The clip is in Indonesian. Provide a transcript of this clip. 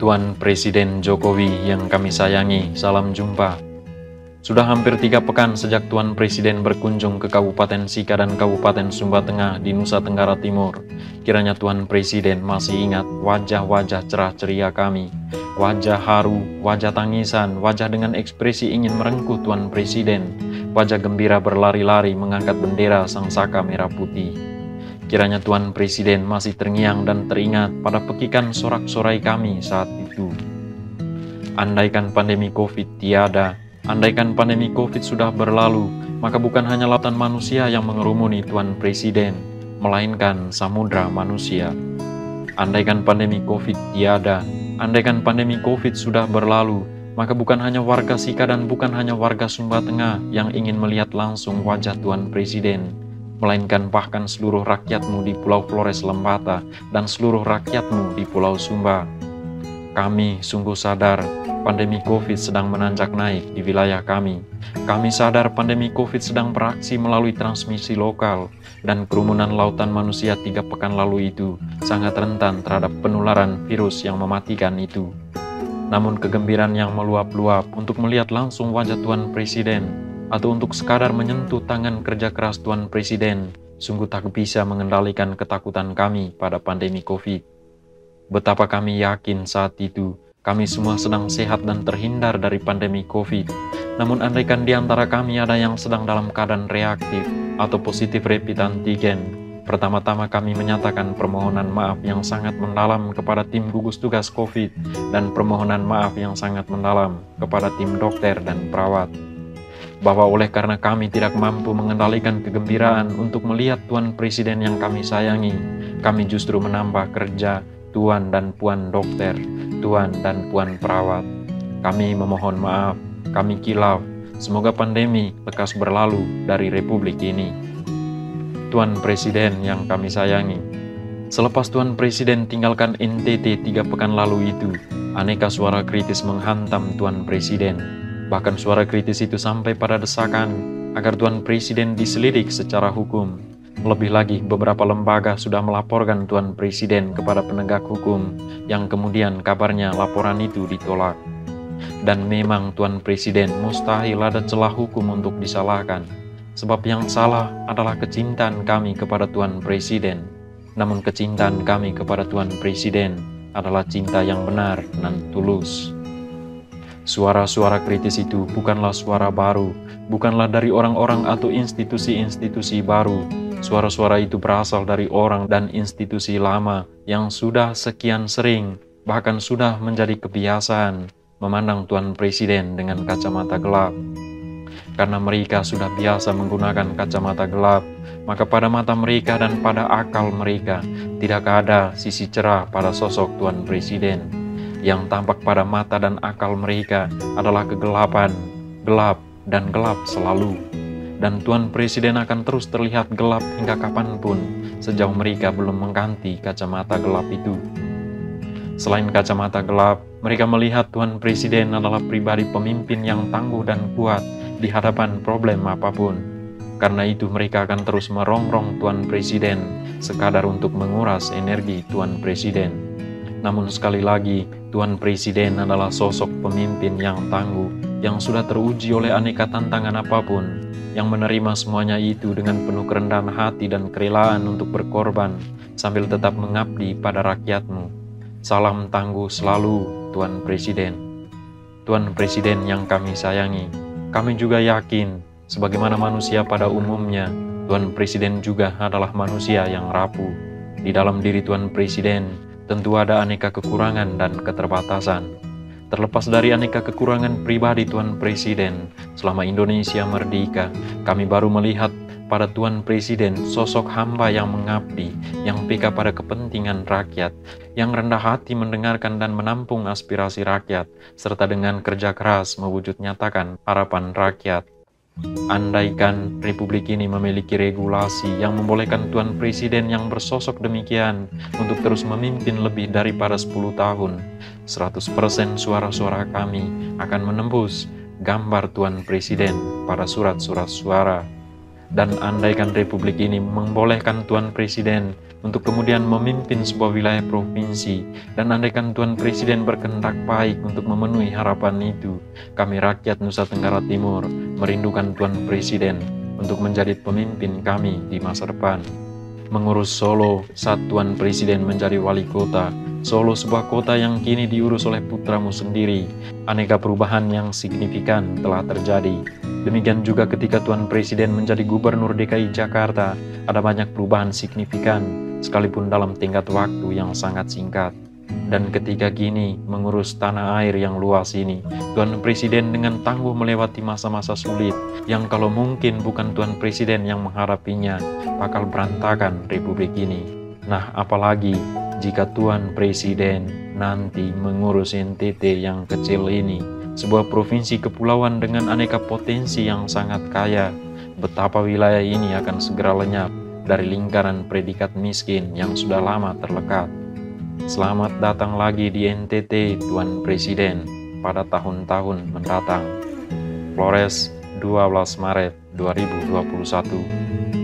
Tuan Presiden Jokowi yang kami sayangi, salam jumpa. Sudah hampir 3 pekan sejak Tuan Presiden berkunjung ke Kabupaten Sika dan Kabupaten Sumba Tengah di Nusa Tenggara Timur. Kiranya Tuan Presiden masih ingat wajah-wajah cerah ceria kami. Wajah haru, wajah tangisan, wajah dengan ekspresi ingin merengkuh Tuan Presiden. Wajah gembira berlari-lari mengangkat bendera Sang Saka Merah Putih. Kiranya Tuan Presiden masih terngiang dan teringat pada pekikan sorak-sorai kami saat itu. Andaikan pandemi COVID tiada, andaikan pandemi COVID sudah berlalu, maka bukan hanya lautan manusia yang mengerumuni Tuan Presiden, melainkan samudra manusia. Andaikan pandemi COVID tiada, andaikan pandemi COVID sudah berlalu, maka bukan hanya warga Sika dan bukan hanya warga Sumba Tengah yang ingin melihat langsung wajah Tuan Presiden, melainkan bahkan seluruh rakyatmu di Pulau Flores Lembata dan seluruh rakyatmu di Pulau Sumba. Kami sungguh sadar pandemi COVID sedang menanjak naik di wilayah kami. Kami sadar pandemi COVID sedang beraksi melalui transmisi lokal dan kerumunan lautan manusia 3 pekan lalu itu sangat rentan terhadap penularan virus yang mematikan itu. Namun kegembiraan yang meluap-luap untuk melihat langsung wajah Tuan Presiden atau untuk sekadar menyentuh tangan kerja keras Tuan Presiden sungguh tak bisa mengendalikan ketakutan kami pada pandemi COVID. Betapa kami yakin saat itu kami semua sedang sehat dan terhindar dari pandemi COVID. Namun andaikan di antara kami ada yang sedang dalam keadaan reaktif atau positif rapid antigen, pertama-tama kami menyatakan permohonan maaf yang sangat mendalam kepada tim gugus tugas COVID dan permohonan maaf yang sangat mendalam kepada tim dokter dan perawat. Bahwa oleh karena kami tidak mampu mengendalikan kegembiraan untuk melihat Tuan Presiden yang kami sayangi, kami justru menambah kerja Tuan dan Puan dokter, Tuan dan Puan perawat. Kami memohon maaf, kami kilaf, semoga pandemi lekas berlalu dari Republik ini. Tuan Presiden yang kami sayangi, selepas Tuan Presiden tinggalkan NTT 3 pekan lalu itu, aneka suara kritis menghantam Tuan Presiden. Bahkan suara kritis itu sampai pada desakan agar Tuan Presiden diselidik secara hukum. Lebih lagi, beberapa lembaga sudah melaporkan Tuan Presiden kepada penegak hukum, yang kemudian kabarnya laporan itu ditolak. Dan memang Tuan Presiden mustahil ada celah hukum untuk disalahkan, sebab yang salah adalah kecintaan kami kepada Tuan Presiden. Namun kecintaan kami kepada Tuan Presiden adalah cinta yang benar dan tulus. Suara-suara kritis itu bukanlah suara baru, bukanlah dari orang-orang atau institusi-institusi baru. Suara-suara itu berasal dari orang dan institusi lama yang sudah sekian sering, bahkan sudah menjadi kebiasaan, memandang Tuan Presiden dengan kacamata gelap. Karena mereka sudah biasa menggunakan kacamata gelap, maka pada mata mereka dan pada akal mereka tidak ada sisi cerah pada sosok Tuan Presiden. Yang tampak pada mata dan akal mereka adalah kegelapan, gelap, dan gelap selalu. Dan Tuan Presiden akan terus terlihat gelap hingga kapanpun, sejauh mereka belum mengganti kacamata gelap itu. Selain kacamata gelap, mereka melihat Tuan Presiden adalah pribadi pemimpin yang tangguh dan kuat di hadapan problem apapun. Karena itu mereka akan terus merongrong Tuan Presiden, sekadar untuk menguras energi Tuan Presiden. Namun sekali lagi, Tuan Presiden adalah sosok pemimpin yang tangguh, yang sudah teruji oleh aneka tantangan apapun, yang menerima semuanya itu dengan penuh kerendahan hati dan kerelaan untuk berkorban, sambil tetap mengabdi pada rakyatmu. Salam tangguh selalu, Tuan Presiden. Tuan Presiden yang kami sayangi, kami juga yakin, sebagaimana manusia pada umumnya, Tuan Presiden juga adalah manusia yang rapuh. Di dalam diri Tuan Presiden, tentu ada aneka kekurangan dan keterbatasan. Terlepas dari aneka kekurangan pribadi Tuan Presiden, selama Indonesia merdeka, kami baru melihat pada Tuan Presiden sosok hamba yang mengabdi, yang peka pada kepentingan rakyat, yang rendah hati mendengarkan dan menampung aspirasi rakyat, serta dengan kerja keras mewujud nyatakan harapan rakyat. Andaikan Republik ini memiliki regulasi yang membolehkan Tuan Presiden yang bersosok demikian untuk terus memimpin lebih daripada 10 tahun, 100% suara-suara kami akan menembus gambar Tuan Presiden pada surat-surat suara. Dan andaikan republik ini membolehkan Tuan Presiden untuk kemudian memimpin sebuah wilayah provinsi, dan andaikan Tuan Presiden berkehendak baik untuk memenuhi harapan itu, kami rakyat Nusa Tenggara Timur merindukan Tuan Presiden untuk menjadi pemimpin kami di masa depan. Mengurus Solo saat Tuan Presiden menjadi wali kota, Solo sebuah kota yang kini diurus oleh putramu sendiri. Aneka perubahan yang signifikan telah terjadi. Demikian juga ketika Tuan Presiden menjadi Gubernur DKI Jakarta, ada banyak perubahan signifikan, sekalipun dalam tingkat waktu yang sangat singkat. Dan ketika kini mengurus tanah air yang luas ini, Tuan Presiden dengan tangguh melewati masa-masa sulit, yang kalau mungkin bukan Tuan Presiden yang menghadapinya, bakal berantakan republik ini. Nah, apalagi jika Tuan Presiden nanti mengurus NTT yang kecil ini, sebuah provinsi kepulauan dengan aneka potensi yang sangat kaya, betapa wilayah ini akan segera lenyap dari lingkaran predikat miskin yang sudah lama terlekat. Selamat datang lagi di NTT, Tuan Presiden, pada tahun-tahun mendatang. Flores, 12 Maret 2021.